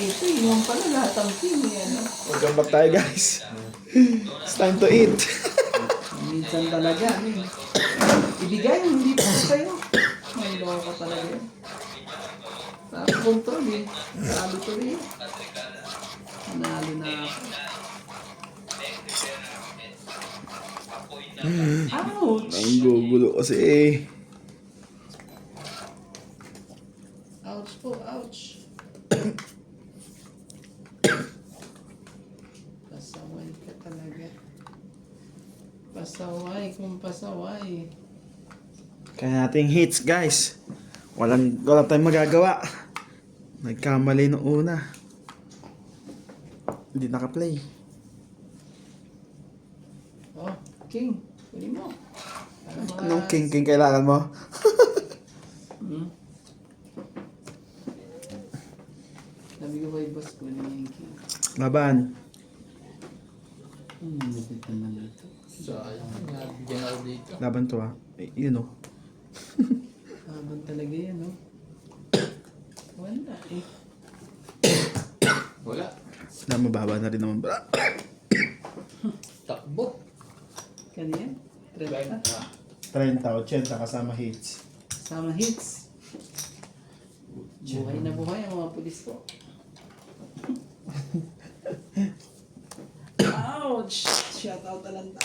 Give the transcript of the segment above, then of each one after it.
dito. Inuwan pala lahat ang team. Ano? Magambak tayo guys. It's time to eat. Minsan talaga. Ibigay, hindi pa sa'yo. May loko talaga yun. Tapos control eh. Nalo to rin. Nalo na ako. Ouch! Ang gugulo kasi eh. Ouch po, ouch. Pasaway ka talaga. Pasaway kung pasaway. Kaya nating hits guys. Wala tayong magagawa. Nagkamali nung una. Hindi naka-play. Oh, King. Kunin mo. Anong king kailangan mo? Hmm? Sabi ko kay boss ko na yung King. Laban. Lupit naman ito. Sayang, nabigyan ako dito. Laban to ah. Yun oh. Habang talaga yan, no? Wala eh. Wala. Na mababa na rin naman ba? Takbo. Kanyan? 30? 30, 80 kasama hits. Sama hits. Buhay na buhay ang mga pulis ko. Ouch! Shout out Alanta.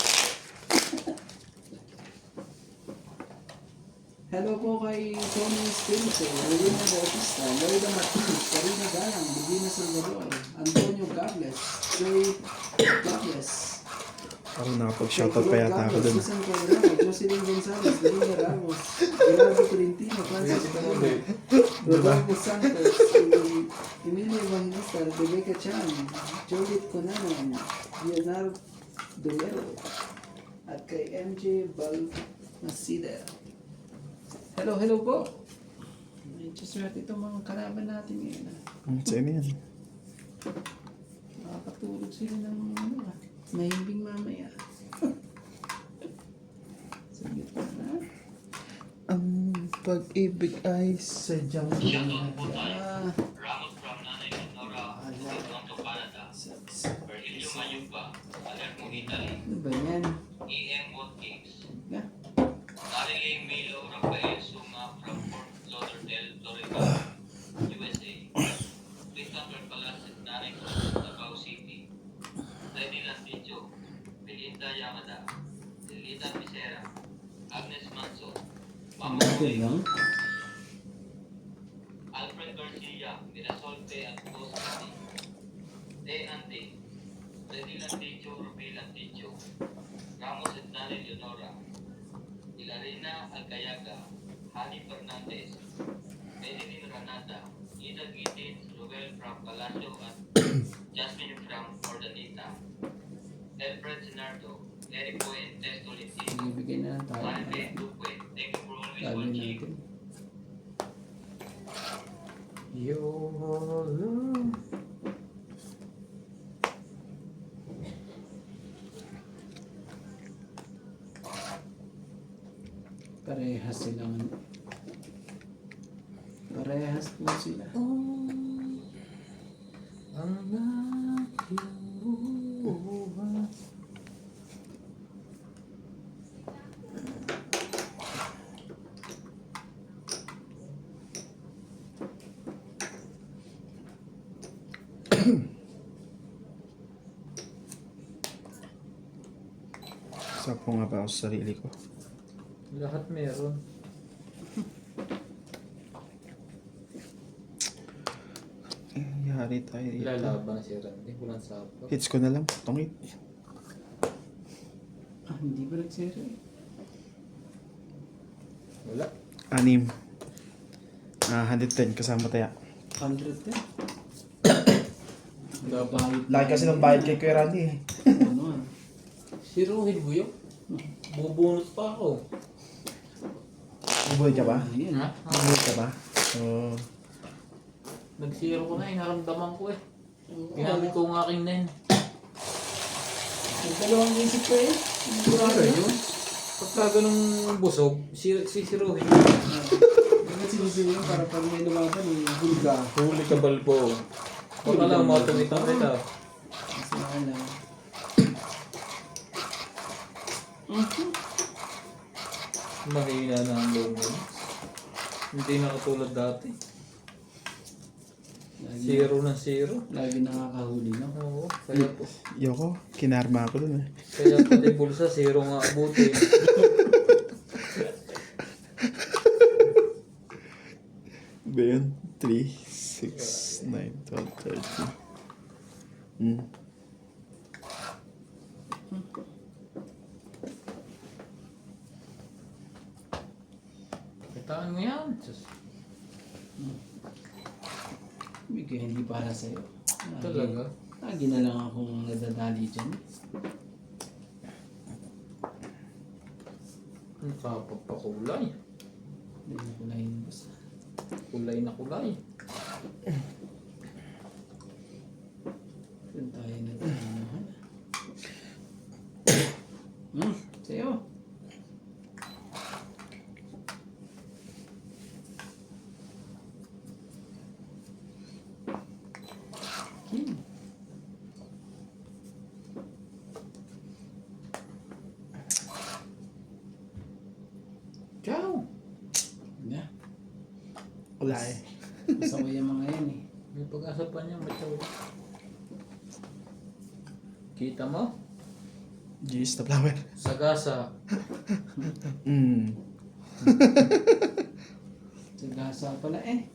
Hello po kay Tony Espiritu, Rowena Bautista, Loida Martinez, Karina Galang, Divina Salvador, Antonio Gables, Joy Gables, Ako nakapag-shoutout pa yata ako dun. Susan Cuadrado, Jocelyn Gonzalez, Delina Ramos, Gerardo Tolentino, Francis Pino, Rodolfo Santos, Emilio Evangelista, Rebecca Chan, Joliet Conanan, Leonardo Dolero, at kay MJ Balmacida. Hello, hello po. Medyo swerte itong mga kalaban natin ngayon. Sino yan? Nakakatulog sila ng mahimbing mamaya. Sige pa na. Ang pag-ibig ay sadyang Shoutout po tayo. Ah, Ramos from Nanay Nora, Toronto, Canada. Virgilio Mayugba, Palermo, Italy. ano ba yan? EM Watkins. Nga. Daryl Milo Rafael Suma from Fort Lauderdale, Florida, USA. Christopher Palacios, Nanay Cruz, Davao City. Freddy Lanticho, Belinda Yamada, Lita Picera, Agnes Manso, Mama Boy, lang. Alfred Garcia, Mirasolte at Dos City. De Ante, Freddy Lanticho, Ruby Lanticho, Ramos at Nani Leonora, Ilarina Alcayaga, Hani Fernandez, Medellin Ranata, Ida Gittins, Ruel from Palacio at Jasmine from Ordanita, Alfred Sinardo, Eric Fuentes Tolentino, Ibigay na lang tayo. Juan Duque. Thank you for always Sabi watching. natin. YOLO. Parehas sila. Parehas po sila. Ang aking buhay. Sapo nga ba ako sa sarili ko? Lahat meron. Yari tayo dito. Lalaban na si Randy. Walang sapo. Hits ko na lang. Tungit. Ah, hindi ba nagsero eh? Wala. 6. 110 kasama taya. 100 eh. Laban. Lagi kasi ng bayad kay Kuya Randy eh. Ano ah? Si Rohit Buyo. Bubunot pa ako. Bubuhay ka ba? Ayan. Ha? Bubuhay ka ba? Oo. Nag-zero ko na eh. Naramdaman ko eh. Ginamit ko ang aking nen. Nagdalawang isip ko eh. Grabe yun. Pagka ganung busog, si Rohit. Bakit sinisili yun para pag may lumaban eh, bulga. Huli ka balbo. Baka lang matumitang kita. Mas mahal. Mahina na ang loob mo. Hindi na katulad dati. Zero na zero. Lagi nakakahuli, no? Oo, kaya po. Yoko, kinarma ako dun eh. Kaya pati bulsa, zero nga abutin. Ba yun? 3, 6, 9, 12, 13. Hmm. Kitaan mo yan. Diyos. Bigay hindi para sa'yo. Talaga? Lagi na lang akong nadadali dyan. Ang kapagpakulay. Hindi na kulayin basta. Kulay na kulay. Doon tayo nagtanahan. Sa'yo. Ciao! Na. Wala eh. Masaway ang mga yan eh. May pag-asa pa niya, bitaw. Kita mo? Juice the flower. Sagasa. Hmm. Sagasa pala eh.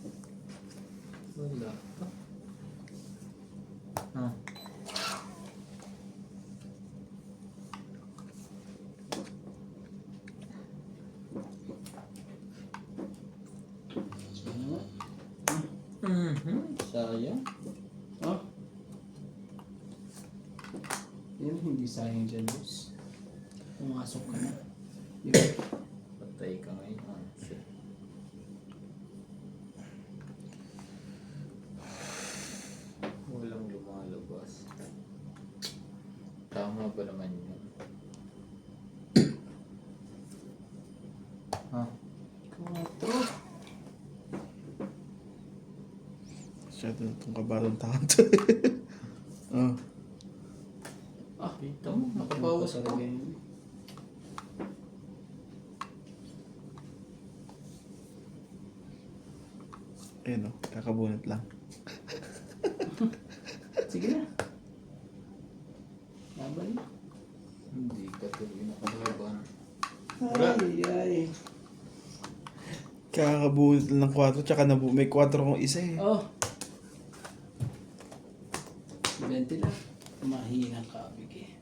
Wala pa. Ah. Sayang. Oh. Yan, hindi sayang dyan, boss. Pumasok ka na. Di ba? Patay ka ngayon. Shit. Walang lumalabas. Tama ba naman yun? Ha? 4. Masyado na itong kabarong taon to. Oh. Kita mo, nakabawas Ano pa. talaga yun? Ayun o, kakabunot lang. Sige na. Laban na. Hindi ka tuloy nakalaban. Ay. Kakabunot lang ng 4, tsaka may 4 kong isa eh. Oh. 20 lang. Mahinang kabig eh.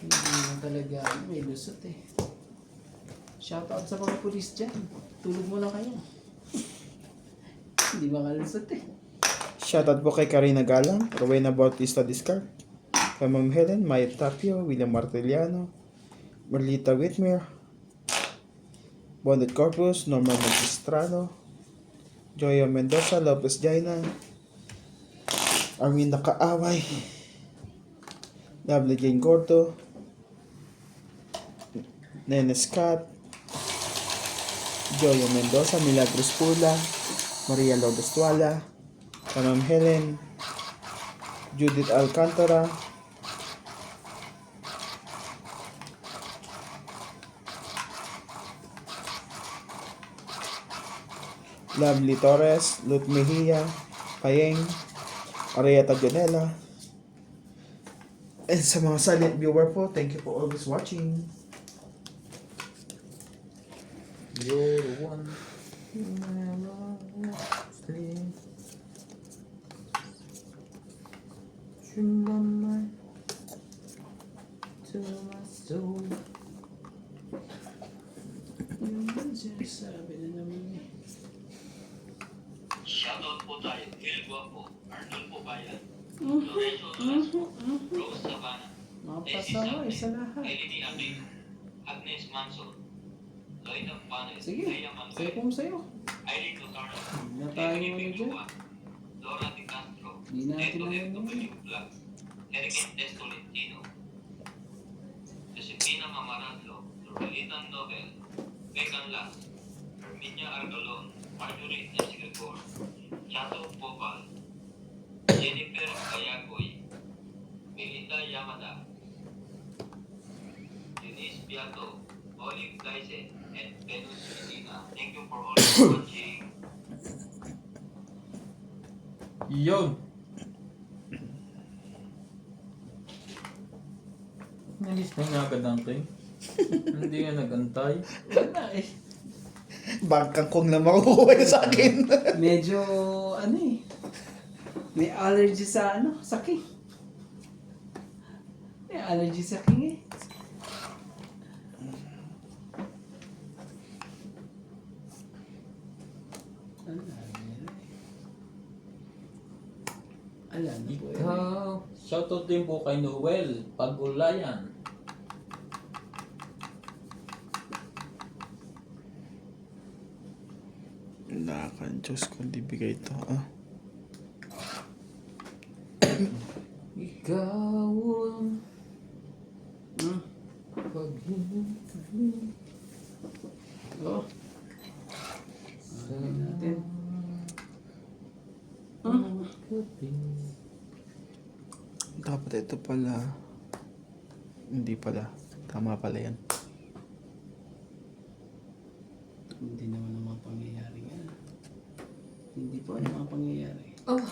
Hindi na talaga. May lusot eh. Shoutout sa mga pulis dyan. Tulog muna kayo. Hindi makalusot eh. Shoutout po kay Karina Galang, Rowena Bautista Discard, kay Ma'am Helen, Maya Tapio, William Martiliano, Merlita Whitmer, Bondet Corpus, Norman Magistrado, Joya Mendoza, Lopez Jaina, Arminda Kaaway, Lovely Jane Gordo, Nene Scott, Joya Mendoza, Milagros Pula, Maria Lourdes Tuala, Ma'am Helen, Judith Alcantara, Lovely Torres, Lut Mejia, Payeng, Arieta Janela, and sa mga silent viewer po, thank you for always watching. You're one. Never sleep. From my mind to my soul. Yung ba sinasabi na naman eh. Shoutout po tayo. Gil Guapo, Arnold Pobayan, Lorenzo Nolasco, Rose Savannah, Mapasaway sa lahat. Eleni Abrino, Agnes Manson, Lloyd Panes, Sige. Leia Sa'yo Manuel, kung sa'yo. Irene Lutarno, Hindi na tayo Emily ano dyan. Pigluwa, Laura Di Castro, Hindi natin Neto alam FW yun. Vlog, Eric S. Tolentino, Josefina Mamaradlo, Lorelitan Nobel, Megan Las, Herminia Argalon, Marjorie S. Gregor, Chato Popal, Jennifer Kayagoy, Melinda Yamada, Denise Piato, Olive Dyson, and Venus Medina. Thank you for all watching. Yun! Nalis na nga agad ang king. Hindi nga nagantay. Wala eh. Bangkang kong lang makukuha yun sa akin. Medyo, ano eh. May allergy sa ano, sa king. May allergy sa king eh. Alam na po eh. Ikaw. Shoutout din po kay Noel Pagulayan. Lakan, Diyos ko, hindi bigay ito. Ah. Ikaw ang Hmm. paghingi Oh. sa natin. gabi. Dapat ito pala. Hindi pala. Tama pala yan. Hindi naman ang mga pangyayari yan. Hindi po ang mga pangyayari. Oh,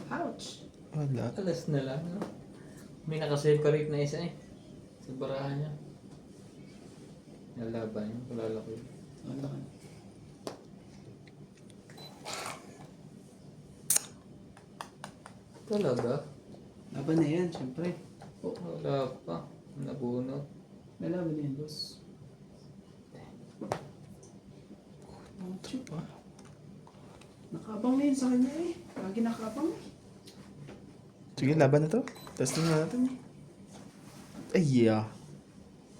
Ouch! Wala. alas na lang. No? May nakaseparate na isa eh. Sa barahan niya. Nalaban yun. Kalalaki. Ano? Talaga? Laban na yan, syempre. Oh, wala pa. Nabunot. May laban na yan, boss. Ouch pa. Nakabang na yun sa kanya eh. Lagi nakabang eh. Sige, laban na to. Testing na natin. Ay, yeah.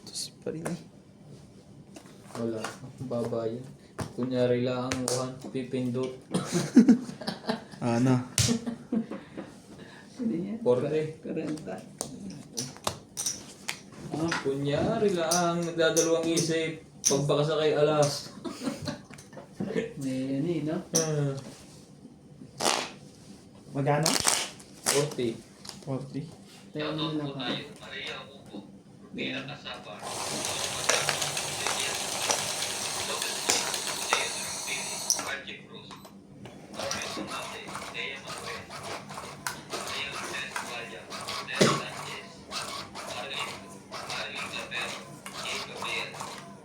Diyos pa rin eh. Wala. Baba yan. Kunyari lang ang one pipindot. Ano? Hindi niya. 40. 40. Kunyari lang nagdadalawang isip. Pagbaka kay alas. May ano eh, no? Magano? 40. 40. Tayo mo Shoutout na po lang. tayo, Maria Hugo, Rubira Casapa, Archie Cruz, Lauren Sonate, Lea Manuel, Maria Lourdes Valle, Del Sanchez, Marlene Claver, Jay Gabriel,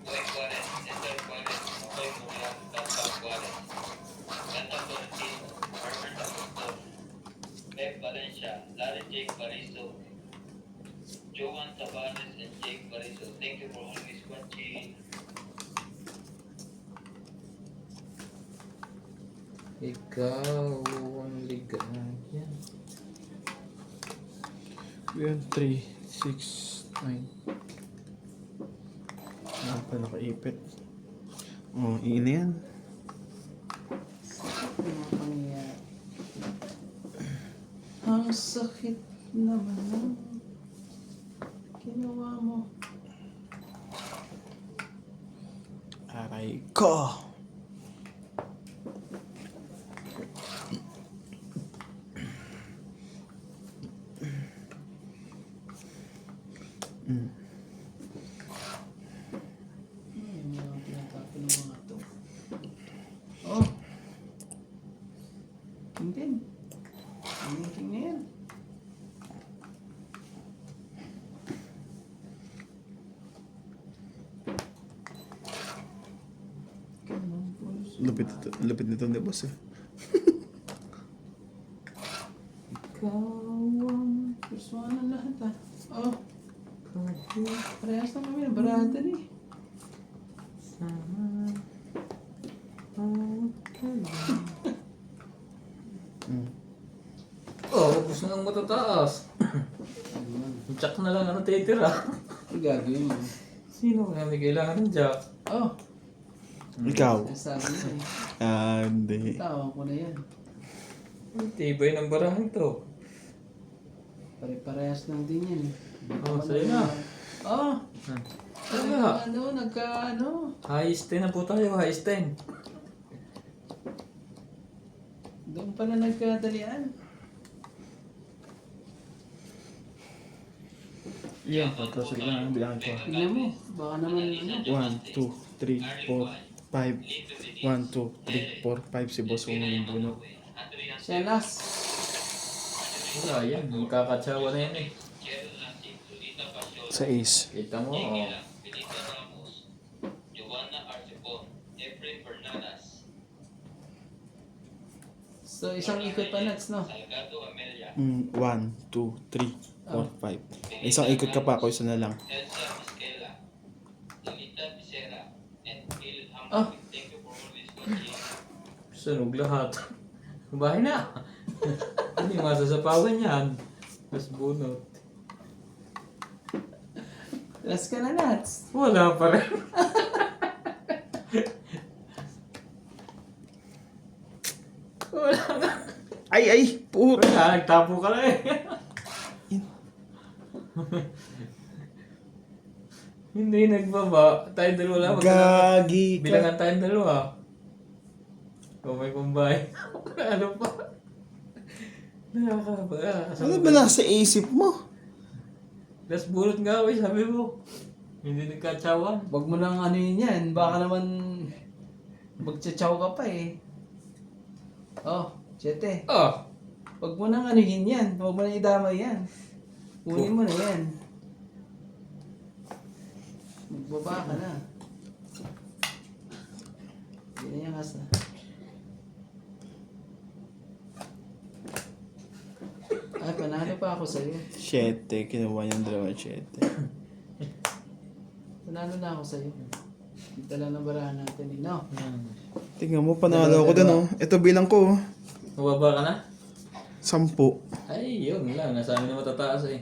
Boy Juarez, Cesar Juarez, Boy Muriel, Tampang Juarez, Ganda Florentino, Herbert Aguston, Pep Valencia, Larry Jake Barizo, Joan Tavares and Jake Barizo. Thank you for always watching. Ikaw ang ligaya. Yan, 3, 6, 9. Ano pa nakaipit? Oh, iina yan. Ang mga pangyayari. Ang sakit naman ng ginawa mo. Aray ko! Yung mga pinatapin ng mga to. Oh! Hindi. Hindi na yan. Ganun po. Lupit nito ni boss eh. Ikaw ang persona lahat ah. Oh! Parehas na kami. Barada ni. Oh, ubus na ang matataas. Jack na lang ano titira. Ang gagawin mo. Sino kaya may kailangan ng jack? Oh! Ikaw. Sabi mo eh. Hindi. Tawag ko na yan. Ang tibay ng barahan to. Pare-parehas lang din yan eh. Oh, sa'yo na. Oh! Kaya, Nagka-ano. highest 10 na po tayo, highest 10. Doon pala nagkadalian. Yan, tapos lang, bilangan ko. Tignan mo, baka naman ano. 1, 2, 3, 4, 5. 1, 2, 3, 4, 5. Si boss yung bunot. Siya last. Wala yan, magkakatsawa na yan eh. Sa ace. Kita mo, Benito Ramos, Joanna Archipon, Efrain Bernanas, So, isang ikot pa nuts, no? Salgado Amelia, 1, 2, 3, 4, 5. Isang ikot ka pa ako, isa na lang. Elsa Misquela, Lolita Becerra, and Phil Ah. Hamilton. Thank you for always watching. sunog lahat. Bahay na. Hindi masasapawan yan. Mas bunot. Last ka na nuts. Wala pa rin. Wala na. Ay! Puro! Wala, nagtapo ka na eh. Hindi nagbaba. Tayong dalawa lang. Gagi ka. Bilangan tayong dalawa. O may kumbay. Ano pa? Nakakaba. Ano ba nasa isip mo? Las bunot nga ako eh, sabi mo. Hindi nagkatsawan. Huwag mo nang ano yun yan. Baka naman magtsatsaw ka pa eh. Oh, 7. Ah! Huwag mo nang anuhin yan. Huwag mo nang idamay yan. Kunin mo na yan. Magbaba ka na. Hindi na yan kasa. Ay, panalo pa ako sa'yo. 7. Kinuha niyang dalawa 7. Panalo na ako sa'yo. Dala ng barahan natin eh. No? Tingnan mo, panalo ako dun, oh. Ito bilang ko, oh. Mababa ka na? 10. Ay, yun lang. Nasa amin na matataas eh.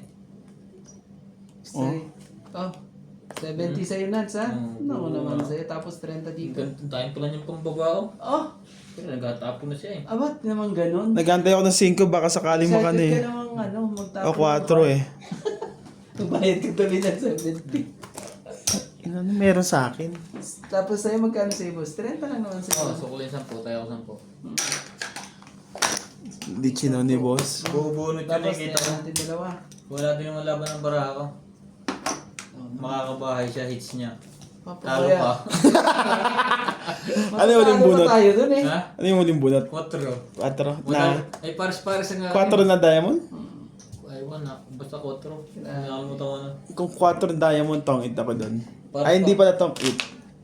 Say, oh. 70 sa'yo, Nats, ha? Mm. Naku naman sa'yo. Tapos 30 dito. Ganitong time pa lang yung pambaba ko. Oh! Pero nagtatapon na siya eh. Abat naman ganun. Nagantay ako ng 5, baka sakaling Excited makano ka eh. namang ano, magtapos. O 4 eh. Bayad ka tabi ng 70. Ano meron sa akin? Tapos sa'yo, magkano sa'yo, boss? 30 lang naman Oo, sa'yo. sukulin 10. Tayo ako 10. Di chino ni boss. Bubunot yun Tapos, eh. Kita ko. natin dalawa. Wala din naman laban ng bara ako. Makakabahay siya, hits niya. Talo Papaya. pa. Ano yung huling bunot? tayo dun eh. Ha? Ano yung huling bunot? 4. 4 na. Ay, pares-pares ang 4 na diamond? Ay, wala. Basta 4. Nakalimutan ko na. Kung 4 na diamond, tong 8 ako dun. Para- Ay, hindi pala tong 8.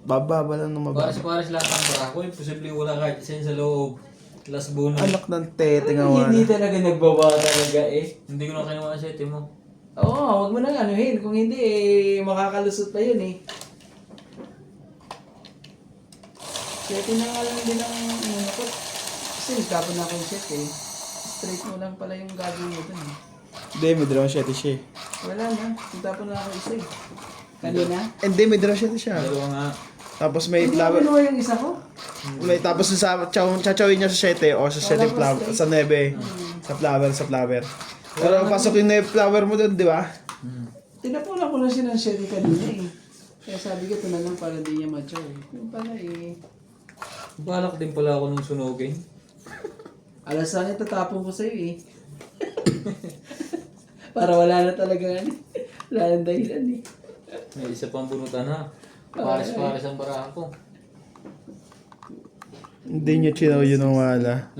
Bababa lang ng mababa. Pares-pares lahat ng bara ko. Imposible wala kahit isa yun sa loob. Last bonus. Anak ng tete nga Hindi wala. talaga nagbaba talaga eh. Hindi ko na kinuha ang sete mo. Oo, wag mo nang anuhin. Kung hindi eh, makakalusot pa yun eh. Sete na nga lang din ang ano ko. Kasi nagtapon na akong set eh. Straight mo lang pala yung gagawin mo dun eh. Hindi, may dalawang 7 siya eh. Wala na. Nagtapon na ako isa eh. Kanina? Hindi, may dalawang 7 siya. Dalawa nga. Tapos may Hindi ko flower. kinuha yung isa ko. May, tapos sa chachawin niya sa 7 o sa 7 flower, sa 9. Sa flower. Pero pasok yung 9 flower mo doon, di ba? Tinapunan ko na siya ng sherry kanina eh. Kaya sabi ko, ito na lang para di niya mature eh. Yung pala eh. Balak din pala ako nung sunugin. Alas na tatapon ko sa'yo eh. Para wala na talaga ano. Wala nang dahilan eh. May isa pang bunutan ha. Pares-pares ang bara ko. Hindi niya chinaw yun ang wala.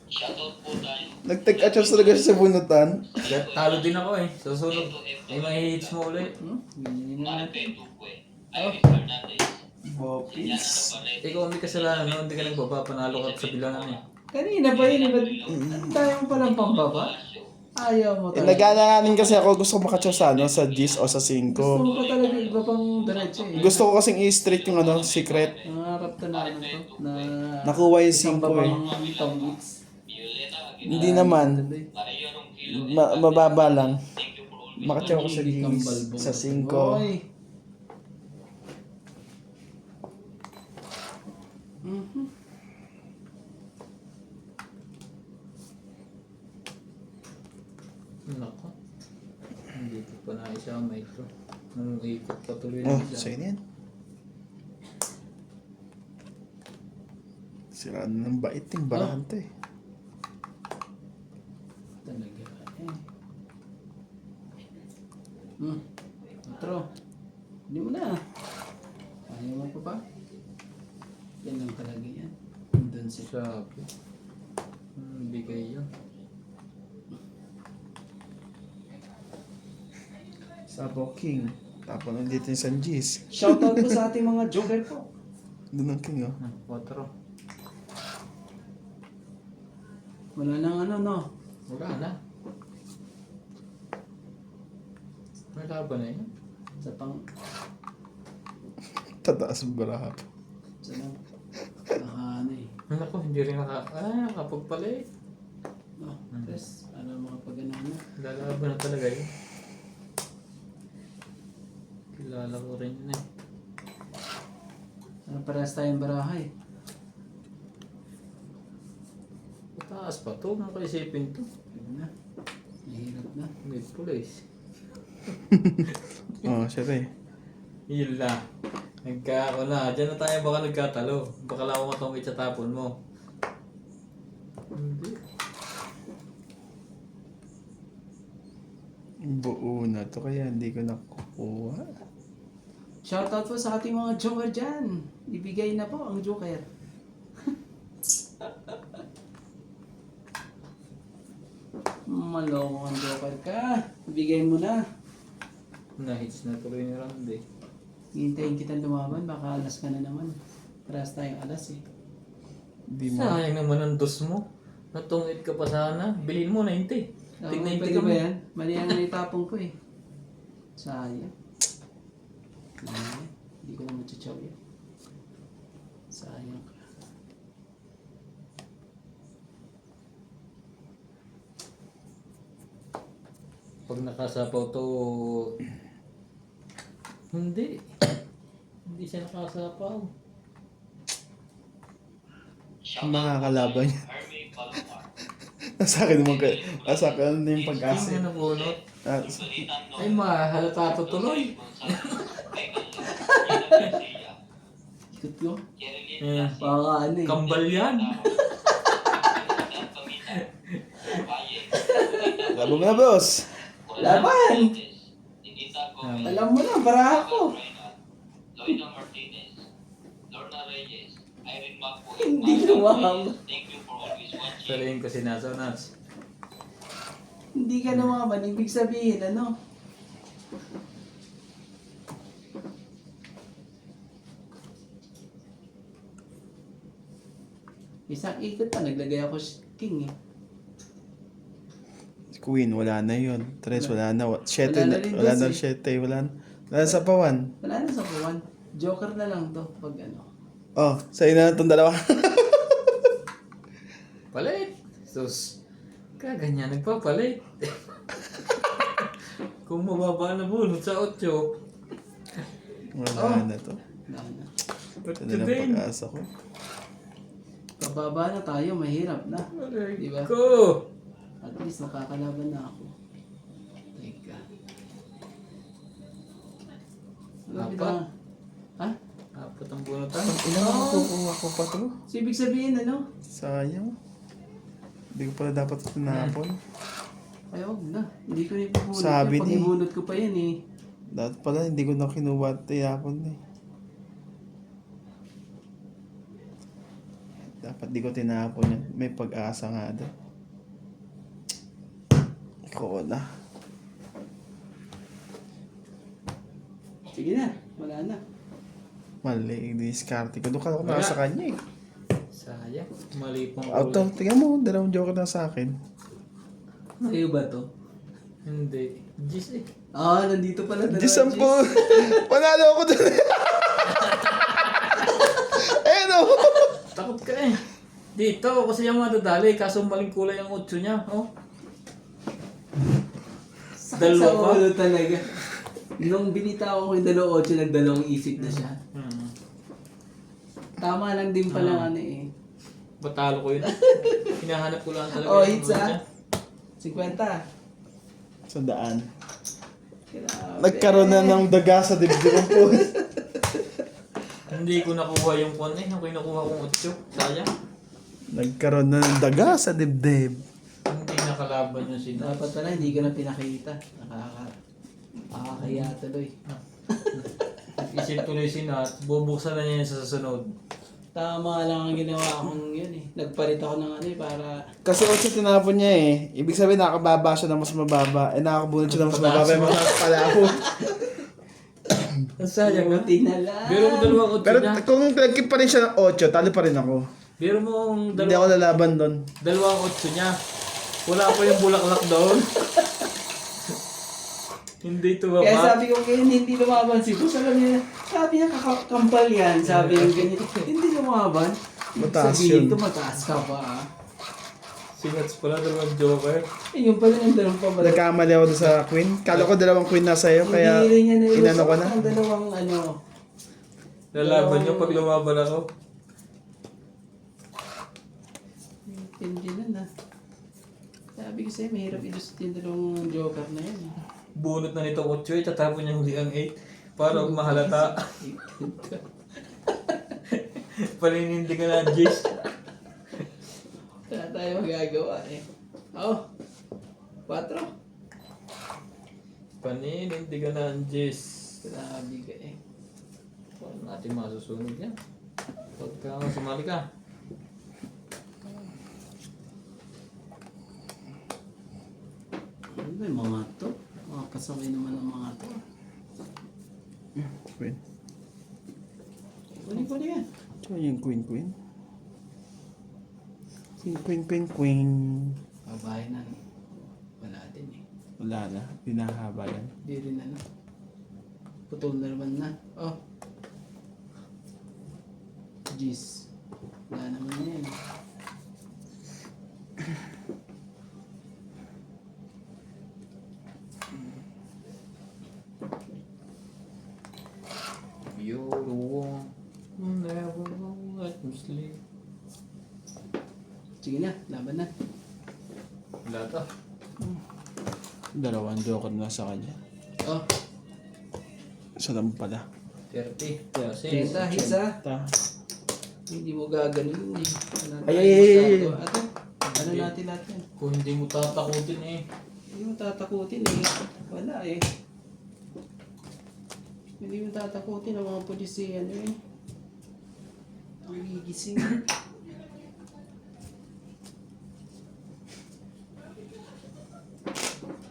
Shoutout po tayo. Nagtag-atchos talaga siya sa bunutan. Talo din ako eh. Sa susunod. May mga hits mo ulit. Ganyan na natin. Marpe Duque, Iris Fernandez, Bopis. Yana Navarrete, Ikaw may kasalanan no? Hindi ka nagbaba. Panalo ka sa bilangan eh. Kanina pa yun eh. Ba't ang tayo mo palang pambaba? Ayaw mo talaga. Nag-alanganin kasi ako, gusto ko makatchos sa ano, sa G's o sa 5. Gusto mo pa talaga iba pang diretso eh. Gusto ko kasing i-straight yung ano, secret. Nangarap to na ano to. Na Nakuha yung isang 5 eh. babang tongits. Violeta Aguilar, Hindi naman. Maria Ronquillo, Mababa lang. thank you for always Makatsaw ko sa G's, sa 5. Oy. Mhm. Nako. Hindi ko pa na isa ang micro. Nung ikot patuloy Oh, na isa. sa'yo na yan. Sira na ng bait yung barahan to eh. Talaga eh. Otro. Hindi mo na. Ayaw mo pa ba? Yan lang talaga yan. Doon siya. Sabi. Bigay yun. Sabo King. Tapon ulit yung Sanjis. Shoutout po sa ating mga joker po. Doon ang King, oh. 4. Wala nang ano, no? Wala na. May laban na yun. Sa pang... Tataas ang baraha. Sa lang. Naka ano eh. Naku, hindi rin nakapagpalit. No, tres. Ano mga pag-ano. Lalaban na talaga yun. Kilala ko rin yun eh. Ano parehas tayong barahay? Mataas pa to, mga kaisipin to. Ayun na. Mahirap na. May police. Oo, siya rin. Yun na. Nagkaako na. Diyan na tayo baka nagkatalo. Baka lang ako matong itatapon mo. Hindi. Buo na to kaya hindi ko nakukuha. Shoutout po sa ating mga joker dyan. Ibigay na po ang joker. Maloko ang joker ka. Ibigay mo na. Na-hits na tuloy ni Randy. Hintayin kita lumaban. Baka alas ka na naman. Parehas tayong alas eh. Hindi mo. Sayang naman ang dos mo. Natungit ka pa sana. Bilhin mo 90. Tig 90 Pwede ka ba mo. yan? Mali ang naitapong ko eh. Sayang. Hindi ko na matchachaw yan. Sayang ka. Pag nakasapaw to... Hindi. Hindi siya nakasapaw. Ang mga kalaban niya. Hermie Palomar. Nasa akin naman kayo. Nasa akin na yung pag-asa. Hindi na nabunot. Ah, Ay, mahalata to tuloy. Ikot ko. Eh, Baka ano eh. kambal yan. Laban mo na, boss. Laban! Alam mo na, para ako. Loina Martinez, Lorna Reyes, Irene Macpo, Hindi lumaham. thank you for always watching. Sabihin ko si Naso Nats. Hindi ka lumaban. Ibig sabihin, ano? Isang ikot pa, naglagay ako king eh. Queen, wala na yun. Tres, wala na. Siyete, Wala na rin wala dos na eh. siyete. Wala na sa pawan. Wala na sa puwan. Joker na lang to, pag ano. Oh, sa'yo na itong dalawa. Palit! Sus, kaganyan nagpapalit. Kung mababa na bunot sa 8, Wala na to. Wala na. ba't Ito na lang din? pag-asa ko. Pababa na tayo, mahirap na. Aray Diba? ko! At least makakalaban na ako. Teka. Apat. Ha? Apat ang bunutan. Ilan ang kukuha ko pa to? So, ibig sabihin, ano? Sayang. Hindi ko pala dapat tinapon. Ay, wag na. Hindi ko na ipupulot. Sabi Pag ni- ibunot ko pa yan eh. Dapat pala hindi ko na kinuha at tinapon eh. Dapat di ko tinapon yan. May pag-asa nga doon. Ikaw na. Sige na, wala na. Mali, diskarte ko. Doon ka ako Wala. nasa kanya eh. Sayang. Mali pong Out of, tingnan mo, dalawang joker na sa akin. Sa'yo ba to? Hindi. Gis eh. Ah, nandito pala dalawa. Diyos ang po. Panalo ako doon. Eh no. Takot ka eh. Dito, kasi yung madadali, kaso maling kulay ang 8 niya. Oh. Sakit Dalawa sa pa? ulo talaga. Nung binitawan ko yung 2-8, nagdalawang isip na siya. Hmm. Tama lang din pala ano eh. Batalo ko yun. Hinahanap ko lang talaga. Oh, yung hits bunot ah. niya. 50. Sa daan. Grabe. Nagkaroon na ng daga sa dibdib ang po. Hindi ko nakuha yung kon eh. Ako yung nakuha kong 8. Sayang. Nagkaroon na ng daga sa dibdib. Hindi nakalaban yung sina. Dapat pala hindi ko na pinakita. Kaya tuloy. Isip tuloy si Nat, bubuksan na niya yun sa susunod. Tama lang ang ginawa kong yun eh. Nagpalit ako ng ano eh, para... Kasi 8 tinapon niya eh. Ibig sabihin nakababa siya ng mas mababa. Eh nakakabunod siya ng mas mababa. Yung mga palaho. Ang sayang na. Buti na lang. Biro mo dalawang otso Pero niya. kung nag-keep pa rin siya ng 8, talo pa rin ako. Biro mo ang Hindi ako lalaban doon. dalawang otso niya. Wala pa yung bulaklak doon. Hindi ito Kaya baba. sabi ko ngayon, hindi lumaban si Boss. Alam niya, sabi niya, kakampal yan. Sabi niya ganyan, hindi lumaban. Mataas Sabihin yun. ito, mataas ka pa ah. Si Nats pala, dalawang joker. Eh, yung pala yung dalawang pabalik. Nagkamali ako doon sa queen. Kala ko dalawang queen nasa iyo. Kaya Hindi rin niya nilulus inano ko na. ang dalawang ano. Lalaban niyo pag lumaban ako. Hindi na na. Sabi ko sa'yo, mahirap ilusot yung dalawang joker na yan. Bunot na nito 8 eh, tatapon niya huli ang 8. Para mahalata. Paninindi ka na, Jis. Wala tayo magagawa eh. Oh, 4. Paninindi ka na, Jis. Grabe ka eh. Paano natin masusunod yan? Pagka sumali ka. Ano ba yung mga to? Mga kasabay naman ang mga to. Queen. Kunin ko na yan. Ito yung queen. Queen. Babae na. Wala din eh. Wala na. Pinahaba yan. Di rin ano. Putol na naman na. Oh. Jeez. Wala naman na yan. You're the one who never let me sleep. Sige na, laban na. Wala to. Dalawang joker na sa kanya. Oh, Isa lang pala. 30. tenta, isa. Ta. Hindi mo gaganon eh. Wala Ay, tayong ay, ay, ay. magagawa. Ate, ano natin? Kung hindi mo tatakutin eh. Hindi mo tatakutin eh. Wala eh. Hindi mo tatakutin ang mga pulis eh, ano eh. Ang gigising.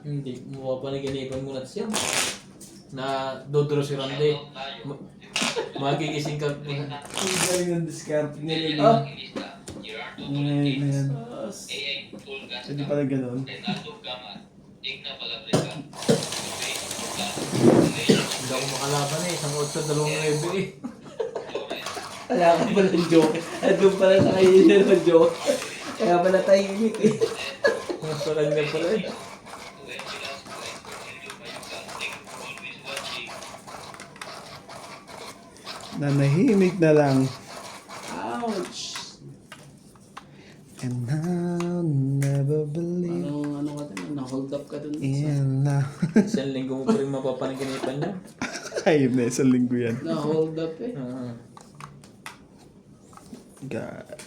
Hindi mo papanaginipan mo na siya. Na dodro si Randy. Magigising ka. Ang galing ng discount. Oh, Ilista, Gerardo Ngayon. Tolentino, Diyos. A.A. Tulgas, Hindi pala ganun. Renato Gamat, Digna Palabrica, Luis Orlando, Leo Hindi ako makalaban eh. Isang 8, 2 eh. Flores, Wala ka palang joke. At doon pala sa kayo ng joke. Kaya pala tahimik eh. Nasa kanya pala eh. Tuenchilas, Cornelio Mayugal, Nick, always watching, Nanahimik na lang. Ouch! And I'll never believe Ano ka dun? Na-hold up ka dun. in love. Isang linggo mo pa rin mapapanaginipan niya. Ay, na isang linggo yan. Na-hold up eh. God.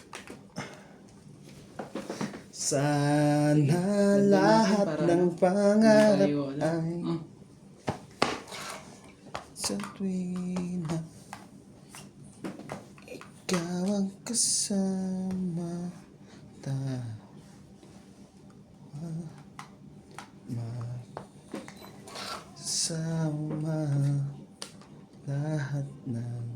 Sana lahat ng pangarap Tayo, ano? ay sa tuwing na ikaw ang kasama sama lahat ng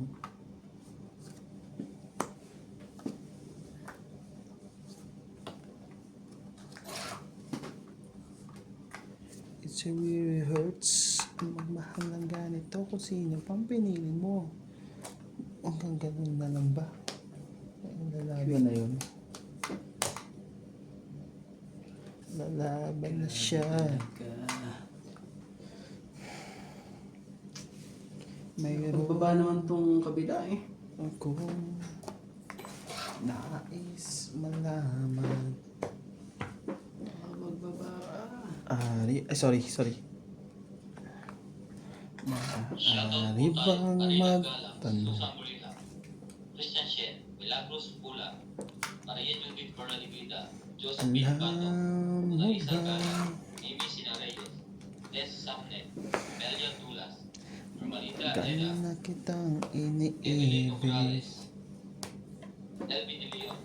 it's a really hurts ang magmahal ng ganito kung sino pang pinili mo hanggang ganun na lang ba ang lalaban na yun lalaban na siya mayroon Pagbaba naman tong kabila eh. ako nais malaman Magbaba ka. Ari, ay sorry. Maaari bang magtanong? Susan Molina, Christian Shen, Milagros Pula, Maria Judith Bernalivida, Josephine Bato, Alam mo Clarissa ba Gala, Mimi Sinareyes, Les Samnet, Melian Dulas, Hermanita Gano'n Eda, na kitang Emily iniibig. Nograles, Elvin De Leon,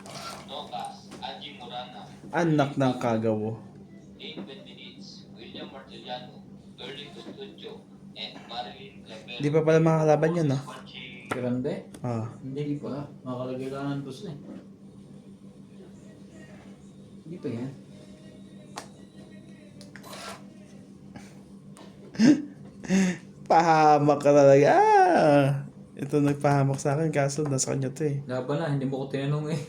Nocas, Angie Morana, Anak ng kagawo. Dean Benvenitz, William Martiliano, Erling Custudio, and Marilyn Clever. Di pa pala makakalaban yun, no? Si Rande? Ah. Hindi pa. Makalagay lang ng dos eh. Hindi pa yan. Pahamak ka talaga. Ah! Ito nagpahamak sa akin, kaso nasa kanya to eh. Laban na, hindi mo ko tinanong eh.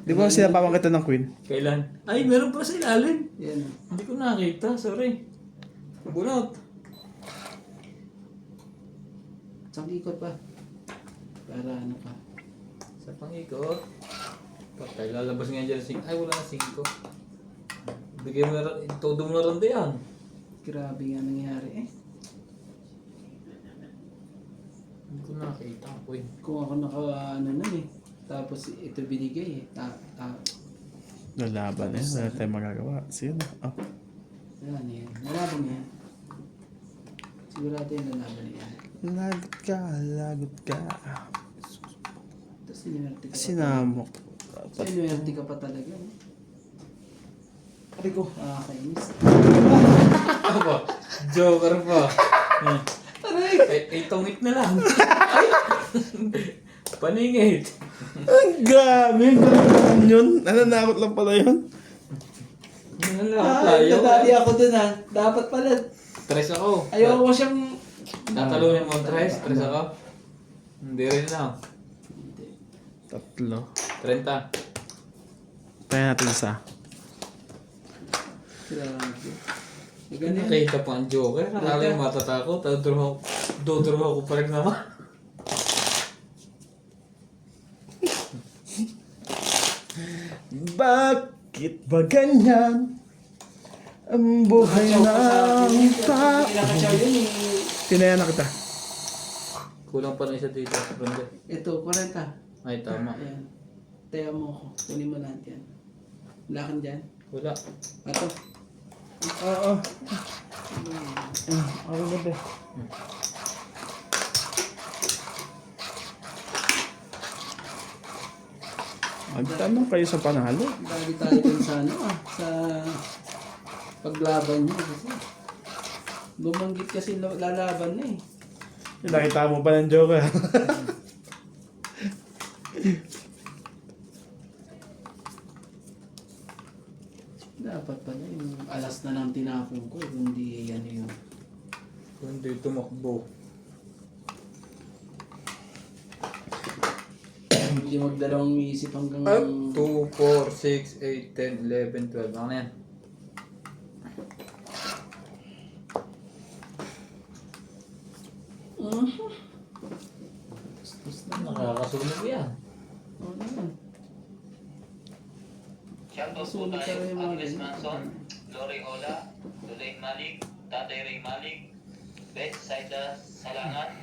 Di ba sinapawan kita ng queen? Kailan? Ay, meron pa sa ilalim. Yan. Hindi ko nakita, sorry. Bunot. Isang ikot pa. Para ano pa. Sa pangikot. Patay, lalabas nga dyan. Ay, wala na 5. Bigay mo na, todo mo na Rande yan. Grabe nga nangyari eh. Hindi ko nakita ko eh. Kung ako ano nun eh. Tapos ito binigay eh. Lalaban eh. Wala tayong magagawa. Sino? Oh. Wala na yan. Lalaban yan. Sigurado yung lalaban na yan. Lagot ka, lagot ka. Tapos sinuwerte ka pa. Sinamok. Sinuwerte ka pa talaga. Sabi ko, kainis. Ano ba? Joker pa. Ay, tungit na lang. Ay! Paningit. Ang grabe. Ganun yun. Nananakot lang pala yun. Nanalakot tayo. Nadali ako dun ha. Dapat pala. Tres ako. Ayaw ko siyang... Tatalunin mo tres. Tres ako. Hindi rin na. 3. 30. Tayo natin isa. Grabe. Ganyan. Nakita pa ang Joker. Nakala yung matatakot. Dodoro ako pa rin naman. Bakit ba ganyan ang buhay ng tao? Kinakasyaw yun eh. Tinaya na kita. Kulang pa na isa dito. Rande. Ito, 40. Ay, tama. Ayan. Taya mo ako. Kunin mo lahat yan. Wala kang dyan. Wala. Ato. Oo. Ako na ba? Magtanong kayo sa panalo. Lagi tayo dun sa ano sa paglaban niya. Kasi bumanggit kasi lalaban na eh. Nakita mo pa ng Joker. Dapat pala yung alas na lang tinapon ko. Kundi ano yung... Hindi tumakbo. Hindi magdalawang isip hanggang... 2, 4, 6, 8, 10, 11, 12. Ano na yan? Tapos na. Nakakasunog yan. Ano yan? Shoutout po Sulit ka tayo, rin yung mga Agnes ganyan. Manson, Lori Ola, Lulain Malik, Tatay Ray Malik, Beth Saida Salangan,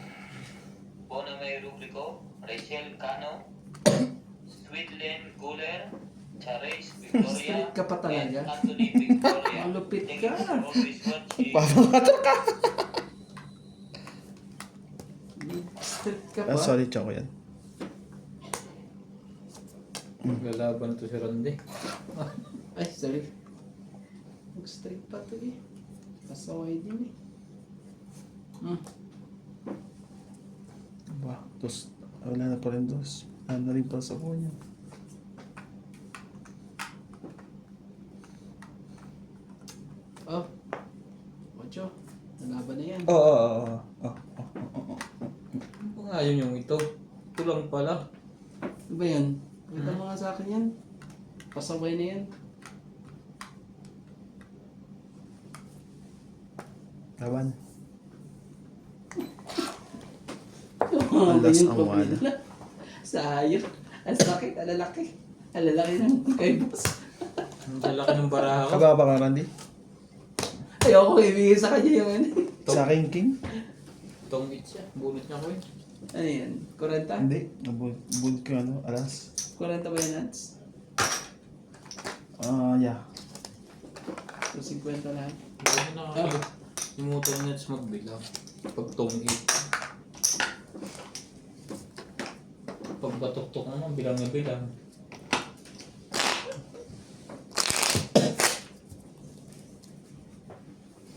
Bona May Rubrico, Rachel Cano, Sweetlen Guler, Charis Victoria, Street ka pa talaga. and Anthony Victoria. Ang lupit Thank ka. you for always watching. Street ka pa. Ah, sorry, Choco yan. Lalaban to si Rande. Ay, sorry. Mag-straight pa to eh. Pasaway din eh. Ba, tapos wala na pa rin dos. Ano na rin pa sa kunya. Oh. Ocho. Nalaban na yan. Oo. Kung ayaw yung ito. Ito lang pala. Ano ba yan? Ito mga sa akin yan. Pasaway na yan. Laban. Ang Alas ganyan ang pa wala. pala. Sayang. Ang sakit, alalaki. Alalaki ng kay boss. Ang lalaki ng baraha ko. Kababa ka, Randy? Ayoko ibigay sa kanya yung ano. Sa aking king? Tongit siya. Bunot niya ko eh. Ano yan? 40? Hindi. Nabud ko ano, alas. 40 ba yan, Nats? Yeah. So 50 lahat. Hindi na Limutan niya sa magbilang. Pag tungi. Pag batok-tok naman, bilang na bilang.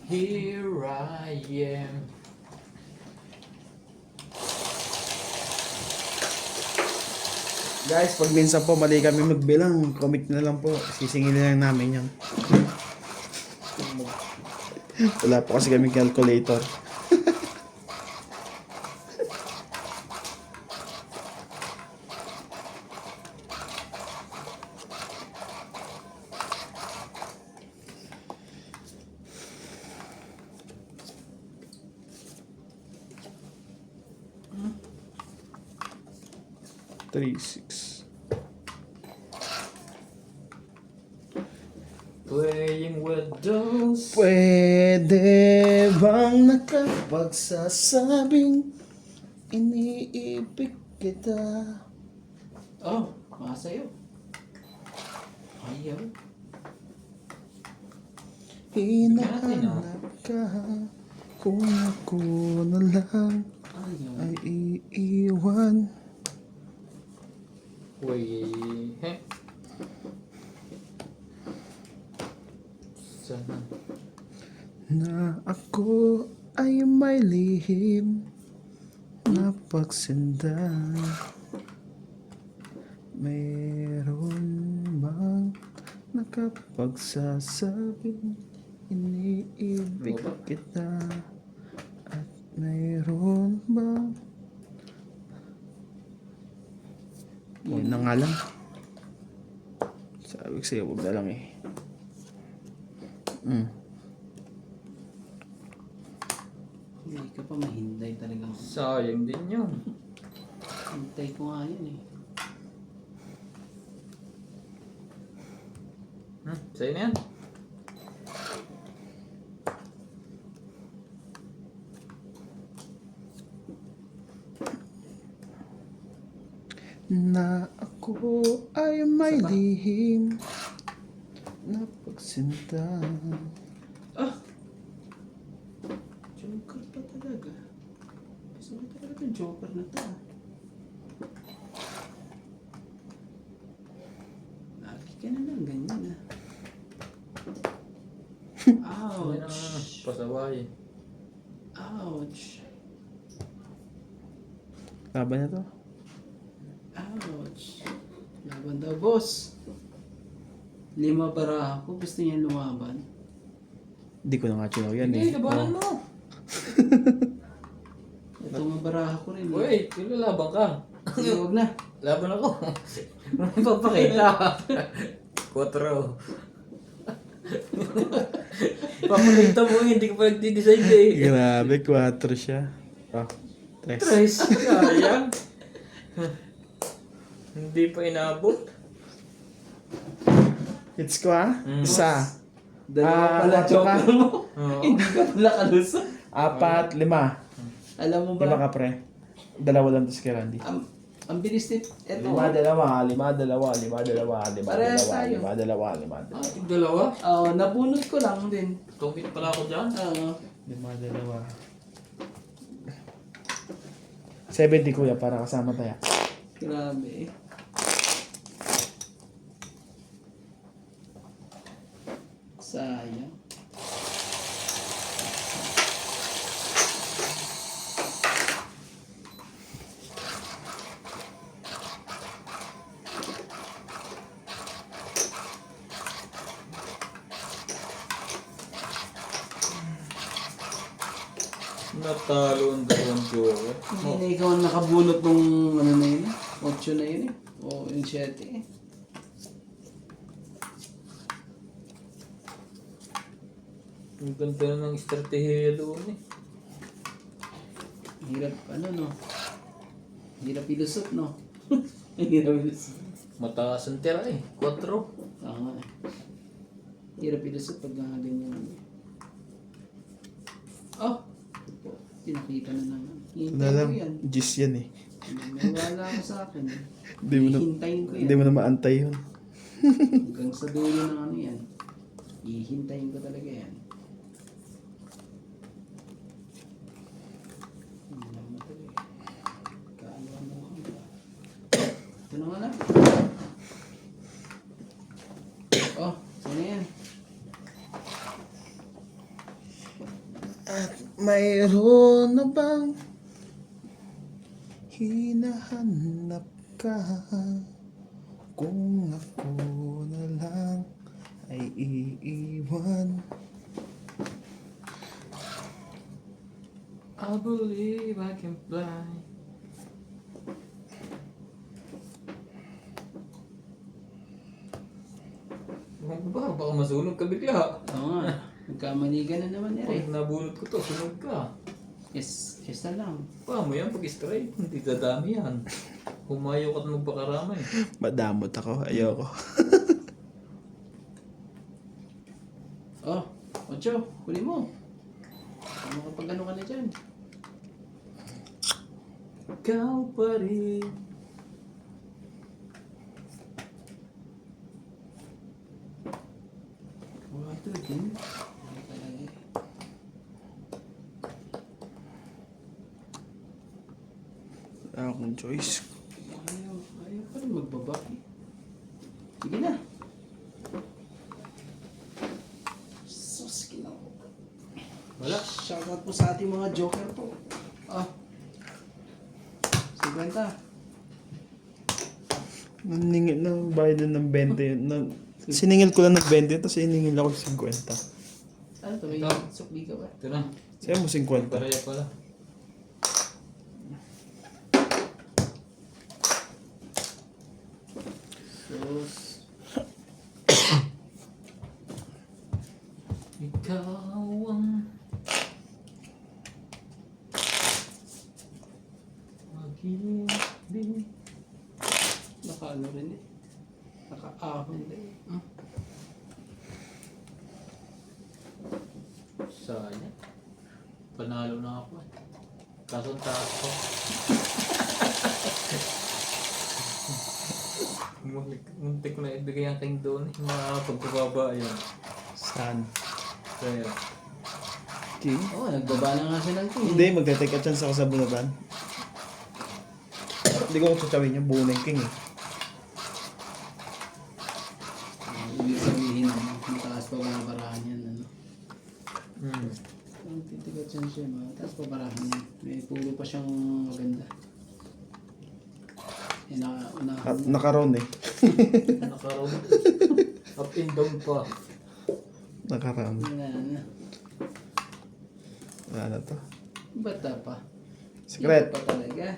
Here I am. Guys, pag minsan po mali kami magbilang, comment na lang po. Sisingilin lang namin yan. Wala po kasi kami calculator. Three, six. Playing with those. Pwede bang nakapagsasabing iniibig kita? Oh, masayo. Ayaw. Hinahanap ka kung ako na lang Ayaw. ay iiwan. Uy, he. Sana. Na ako ay may lihim na pagsindan. Mayroon bang nakapagsasabing iniibig kita? At mayroon bang huwag na nga lang. Sabi ko sa'yo, huwag na lang eh. Hindi ka pa mahintay talaga. Sayang din yun. Hintay ko nga yun eh. Sa'yo na yan. Na ako ay may lihim na pagsinta. Joker pa talaga. Gusto ko talaga yung Joker na to. Lagi ka na lang ganyan ah. Yan ang Ouch. pasaway. Ouch. Laban na to. Ouch. Laban daw, boss. 5 baraha ko. Gusto niya lumaban. Hindi ko na nga chinaw yan eh. Hindi, labanan mo. Ito mga baraha ko rin. Uy, lalaban ka. Huwag na. Laban ako. May papakita. 4. Papalinta mo, hindi ko pa nagdi-decide eh. Grabe, 4 siya. Oh, 3. Tres. Sayang. Hindi pa inabot. Hits ko ha? Isa. Dalawa pala ano Joker ka? mo. Oo. Hindi ka pala kalusot. 4, 5. Alam mo 5 ba? ka pre. 2 lang tas kay Randy. Ang bilis nito. 5, Eto. 2, 5, 2, 5, 2, 5, 2, 5, Parehas 2, tayo. 5, 2, 5, 2. Ah, dalawa? Nabunot ko lang din. Tungkit pala ako dyan. 5, 2. 70 kuya para kasama tayo. Grabe. Sayang. Natalo ang dalawang joke. Hindi na ikaw ang nakabunot nung ano na yun eh. 8 na yun eh. O yung 7 eh. Ang ganda na ng estratehiya doon eh. Hirap ano no. Hirap ilusot no. Hirap ilusot. Mataas ang tira eh. 4. Tama eh. Hirap ilusot pag ganyan. Oh! Tinakita na naman. Wala Hintayin lang. ko yan. Gis yan eh. Wala ako sa akin eh. Hindi mo na, Hihintayin ko hindi yan. mo na maantay yun. Hanggang sa dulo ng ano yan. Hihintayin ko talaga yan. na. Oh, sino yan? At mayroon na bang hinahanap ka? Kung ako na lang ay iiwan. I believe I can fly. Ano ba? Baka masunog ka bigla. Oo nga. Nagkamanigan na naman yan eh. Pag nabunot ko to, sunog ka. Yes, yes na lang. Paano yan pag straight? Hindi dadami yan. Humayo ka at magpakaramay. Madamot ako, ayoko. Oh, Ocho, huli mo. Ano kapag ano ka na dyan? Ikaw pa rin. Water din. Ano talaga eh. Wala akong choice. Ayaw pa rin magbabak eh. Sige na. Sus, kinawa. Wala. Shoutout po sa ating mga joker po. Ah. 50. Naningil na bayad na ng 20 yun. Siningil ko lang ng 20 tapos siningil ako ng 50. Ano to? May Ito. sukli ka ba? Ito na. Sa'yo mo 50. Pareha pala. Sus. Ikaw ang mag-ibig. Naka-ano rin eh. Naka-ahon din. Sayang. Panalo na ako eh. Kaso ang taas ko. Muntik ko na ibigay ang king doon. Pagkababa yun. Saan? Kaya, King? Oo, nagbaba na nga siya ng king. Hindi, magte-take a chance ako sa bunatan. Hindi ko tsawin yung buo na yung king eh. Ibig sabihin, mataas pa mga barahan yan. Ano? Ang titigat siya, mataas pa barahan yan. May puro pa siyang maganda. Unahan. Nakaroon eh. nakaroon. Up and down pa. Nakaroon. Ano. Wala na to. Bata pa. Secret. Iba pa talaga.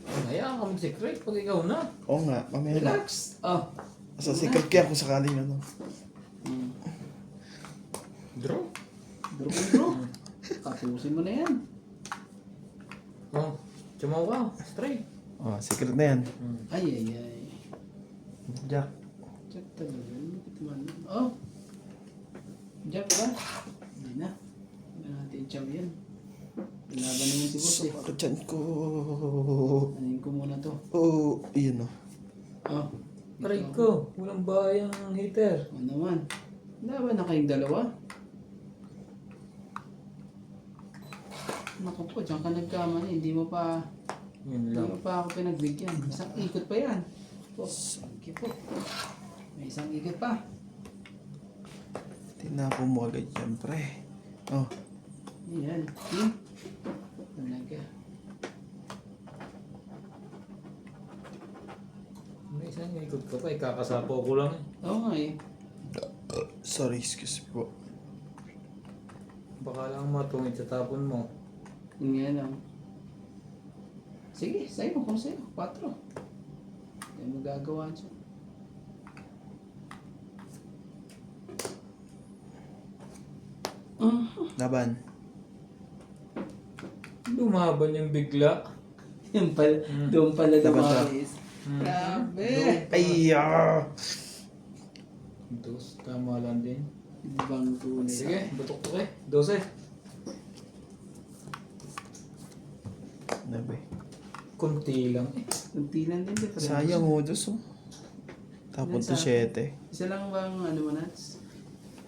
Hayaan ka mag-secret pag ikaw na. Oo nga, mamaya na. Relax. Oh. Sa secret kaya kung sakaling ano. Draw. Bro. Tapusin mo na yan. Oh, tumaw ka. Straight. Oh, secret na yan. Ay. Jack. Check talaga. Oh. Jack ba? Hindi na. Hindi natin i-chow yan. Laban naman si boss eh. Sakit dyan ko. Anin ko muna to. Oh, yun o. Oh. Aray ko. Walang bayang heater. Ano naman? Laban na kayong dalawa. Naku po, dyan ka nagkamali. Hindi mo pa ako pinagbigyan. Isang ikot pa yan. Oh, thank you po. May isang ikot pa. Tinapo mo agad yan, pre. Oh, Ayan. Talaga. May isang ikot ka pa. Ikakasapaw ko lang eh. Oo nga eh. sorry, excuse me po. Baka lang matungit sa tapon mo. Yun nga lang. Sige, sa'yo. Kung sa'yo. 4. Hindi mo gagawa dyan. Laban. Lumaban yung bigla. Yan pala. Doon pala Dapat lumaris. Grabe. Ay, Dos, tama lang din. Ibang tunay. Sige, butok ko eh. 12. Nabe. Kunti lang eh. Kunti lang din. Di, Sayang mo, dos oh. Tapos to 7. Isa lang bang ano mo, Nats?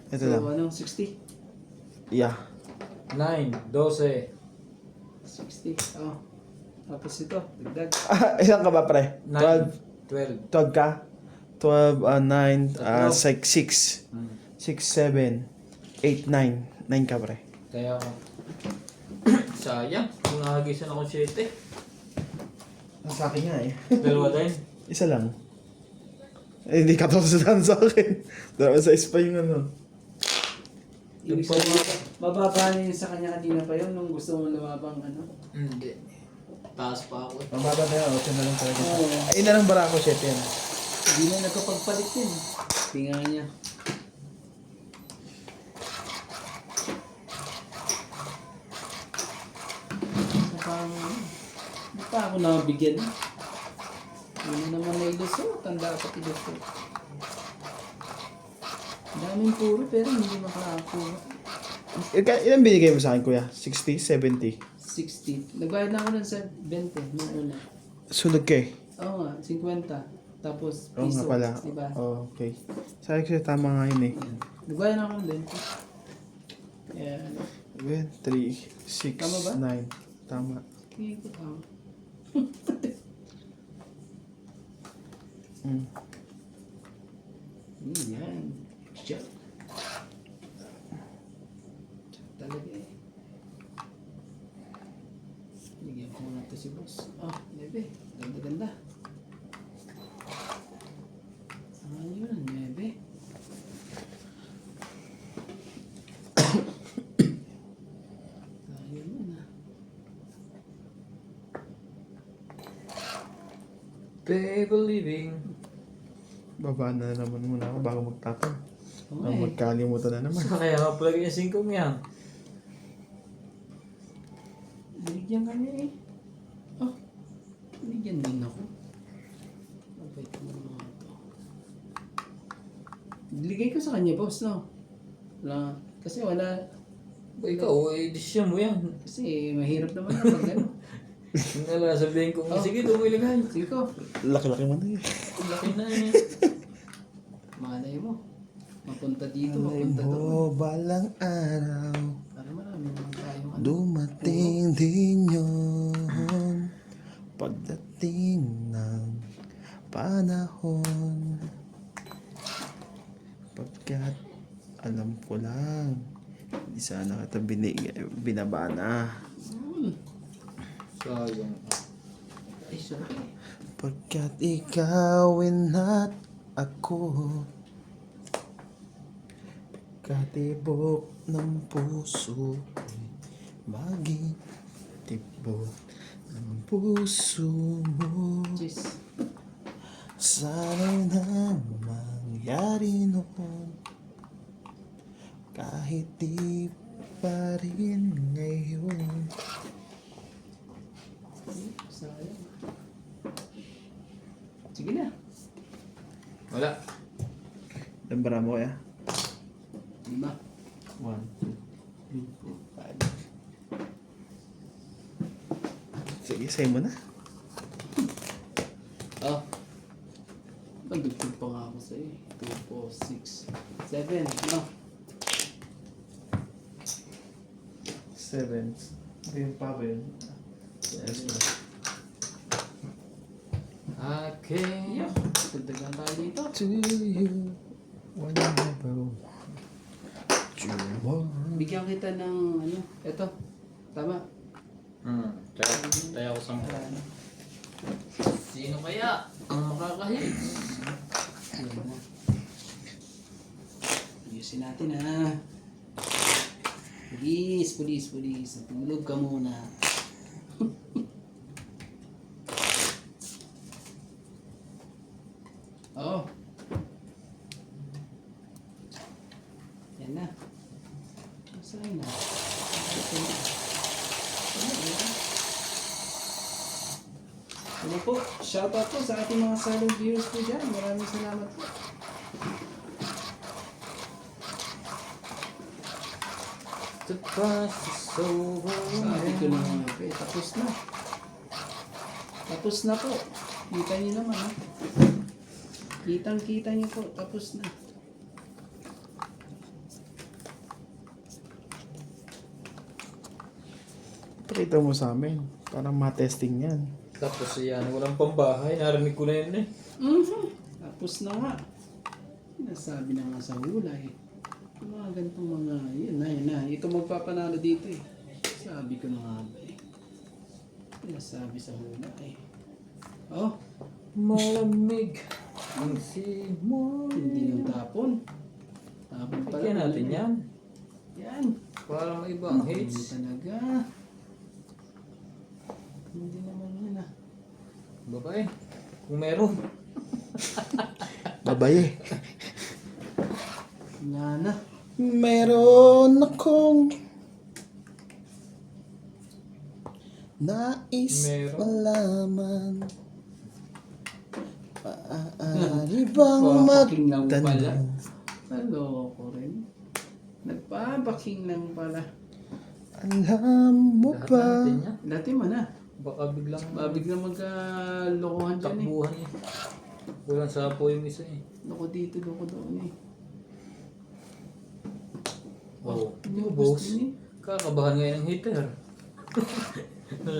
Ito So, lang. anong 60? Yeah. 9, 12. 60. Oh. Tapos ito, dagdag. Ilan ka ba, pre? 9. 12. 12. 12 ka? 12, 9, Tatlo. 6. 6, 7, 8, 9. 9 ka, pre. Kaya ako. Sayang. Kung nakagisan ako 7. Sa akin nga eh. Dalawa din. Isa lang. Eh, hindi ka tapos sa akin. Dalawa sa pa yung ano. Ibig sabihin, mababa na yun sa kanya kanina pa yun nung gusto mo lumabang ano. Hindi. Taas pa ako. Mababa na yun, 8 na lang talaga. Oo. Ayun na lang bara ako, 7 yan. Hindi na nagkapagpalit yun. Tinga niya. Hindi pa ako nabigyan. Hindi naman na ilusot. Tanda pa ilusot. Daming puro pero hindi makakakuha. Ilan binigay mo sa akin, kuya? 60, 70? 60. Nagbayad na ako ng 20 nung una. Sunod ka eh. Oo nga, 50. Tapos Oo nga piso. pala. Diba? Oh, okay. Sa akin kasi tama nga yun eh. Nagbayad na ako ng 20. Ayan. 3, 6, Tama ba? 9. Tama. Tingin ko tama. Mm. Yan. Siya. Talaga eh. Bigyan ko muna ito si boss. Ah, nebe. Ganda-ganda. Ayun, nebe. Ayun mo na. Baby living. Baba na naman muna ako bago magtapon. Oo Ang eh. magkalimutan na naman. Kaya nga pala yung 5 yan. Binigyan kami eh. Oh, binigyan din ako. Mabait mo mga ito. Ligay ko sa kanya, boss, no? Wala. Kasi wala. Ikaw, desisyon mo yan. Kasi mahirap naman na pag ano. Yung ala, sabihin ko, Oh. sige, lumilagay. Sige ko. Laki-laki mo na eh. Laki na eh. Malay mo. Mapunta dito, Alay mapunta doon. mo, balang araw, Para marami naman tayong ano. dumating din yun. Pagdating ng panahon, pagkat alam ko lang, hindi sana kita binabana. Sayang. Ay, sorry. Pagkat ikaw at ako, katibok ng puso ko'y maging tibok ng puso mo. Cheers. Sana'y na mangyari noon, kahit di pa rin ngayon. Sayang. Sige na. Wala. Lambara mo kaya? 5. 1, 2, 3, 4, 5. Sige, say mo na. Oh. Magdugtog pa nga ako sa'yo eh. 2, 4, 6, 7. No? 7. Ayun pa ba yun? Yes, Okay. Yeah. Dagdagan tayo dito. to you whenever you want. Bigyan kita ng ano. Ito. Tama. Tayo ako sa mga. Sino kaya ang makakahit? Ayan na. Ayusin natin ha. Pulis. Tulog ka muna. Oh. Yan na. Masaya na. Ano po, shoutout po sa ating mga silent viewers po dyan. Maraming salamat po. The past is over. Sabi ko na nga po, tapos na. Tapos na po. Kita niyo naman ha. Kitang-kita niyo po, tapos na. Pakita mo sa amin. Parang matesting yan. Tapos yan, walang pambahay. Narinig ko na yun eh. Tapos na nga. Sinasabi na nga sa hula eh. Yung mga ganitong mga, yun na. Ito magpapanalo dito eh. Sabi ko na nga ba eh. Sinasabi sa hula eh. Oh, Malamig ang simoy. hindi nang tapon. Tapon pala. Bigyan natin yan. Yan. Para may iba ang Hindi hits. talaga. Hindi naman yun ah. Babae. Kung meron. Babae. Wala na. Meron akong nais Meron. malaman. Maaari bang Papaking lang pala. magtanong? Naloko rin. Nagpapaking lang pala. Alam mo Lahat ba? natin yan. Dati man ah. Baka biglang Biglang magkalokohan dyan eh. takbuhan eh. Walang sapo yung isa eh. Loko dito, loko doon eh. Oh, Hindi mo boss. gusto yun eh. Kakabahan ngayon ng heater. Ang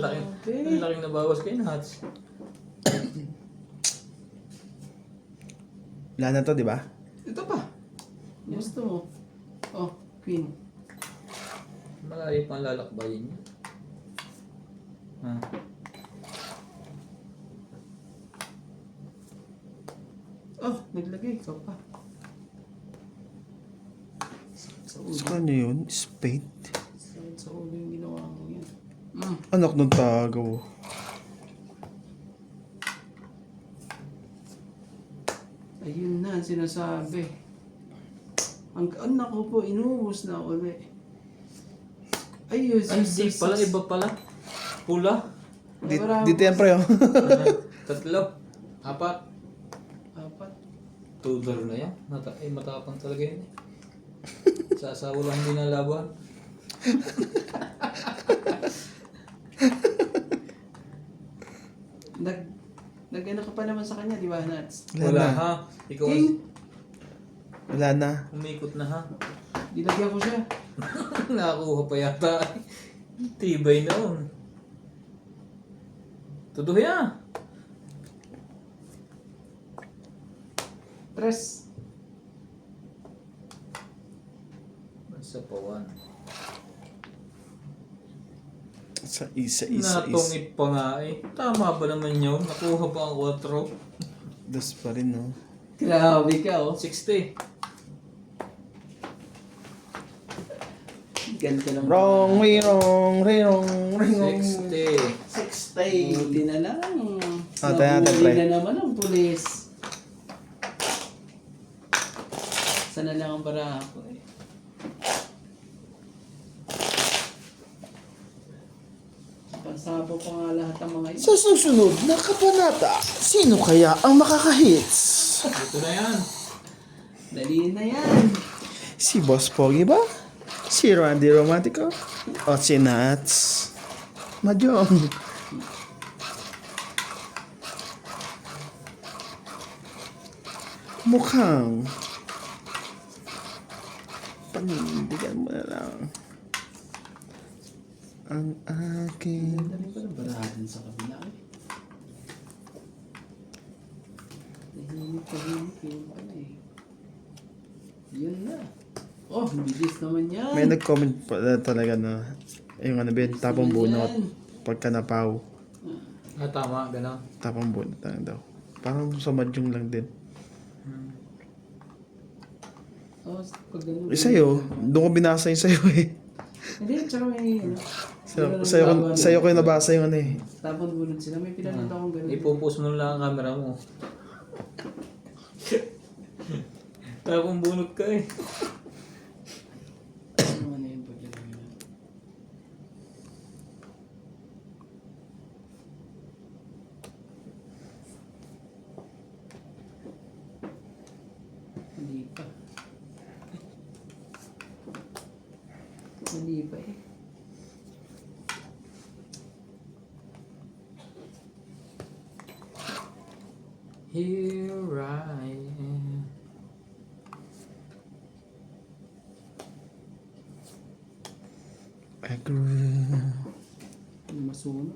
laking nabawas kay Nats. Wala na to, di ba? Ito pa. Gusto mo. Oh, Queen. Malayo pang lalakbayin niya. Ha? Oh, naglagay ka pa. Sa ulo. Sa kanya yun? Spade? Sa ulo yung ginawa mo yan. Anak ng tagaw. Ayun na, ang sinasabi. Ang anak ko po, inuubos na uli. Ayun, Ay, di pala. Iba pala. Pula. Dito yan, pre. Oh. Tatlo. Apat. Apat. Tudor na yan. Matapang talaga yun eh. Sa asawa lang hindi nalaban. Nag-ano ka pa naman sa kanya, di ba, Nats? Wala ha. Ikaw King, Wala na. umikot na ha. dilagyan ko siya. Nakakuha pa yata. Tibay noon. Tuduh ya. Tres. Sa pawan. Isa. Natungit pa nga eh. Tama ba naman yun? Nakuha pa ang 4. Das pa rin, no? Grabe ka, oh. 60. Ganito lang. Wrong. 60. 60. Buti na lang. tayo natin, Nahuli pre. na naman ang pulis. Sana lang ang baraha ko eh. Pansabo pa nga lahat ang mga Sa susunod na kabanata, sino kaya ang makakahits? Ito na yan. Dali na yan. Si Boss Pogi ba? Si Randy Romantico? O si Nats? Majong. Mukhang panindigan mo na lang ang aking Ganda rin pala baraha din sa kabila eh. Tahimik yun pala eh. Yun na. Oh, bilis naman yan. may nag-comment pa talaga na yung ano ba yun, tapang bunot pagka napaw, Ah, tama. Ganon. tapang bunot lang daw, parang sa Majong lang din. Oh, pag ganun. Sa'yo, doon ko binasa yung sa'yo eh. Hindi, tsaka may ano. Sa'yo ko yung nabasa yung ano eh. Tapon bunod sila. May pinanood akong ganun. Ipupus mo lang ang camera mo. Tapong bunot ka eh. Ano yun pag ganun. Hindi pa. Hindi pa eh. Here I am. Agree. Ano masuno?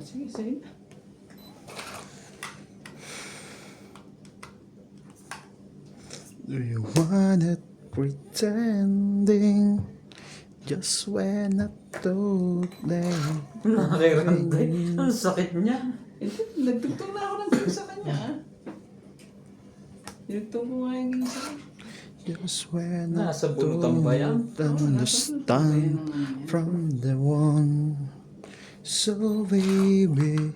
Sige, sige na. Do you want it pretending? Just when I thought that Nakakirantay. Ang sakit niya. Ito, nagtugtog na ako ng game sa kanya, ah. Nagtugtog ko nga yung game sa kanya. just when I Nasa bulutan ba yan? don't understand from the one. So baby,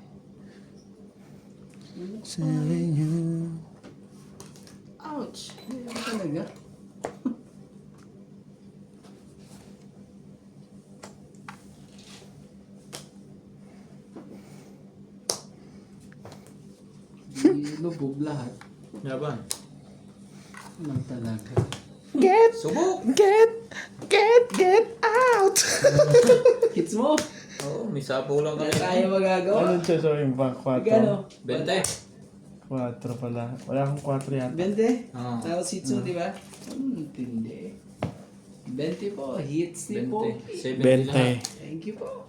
telling you. Ouch! Ano talaga? Lubog lahat. Yaban. Naman talaga. Get, Subok! get out! Hits mo! Oo, may sapaw lang Wala kami. tayo magagawa. Anong sasabihin ba? 4? Magkano? 20. 4 pala. Wala akong 4 yata. 20? Oo. Tapos hits mo, di ba? Tindi. 20 po. Hits ni po. 20. 70 lahat. Thank you po.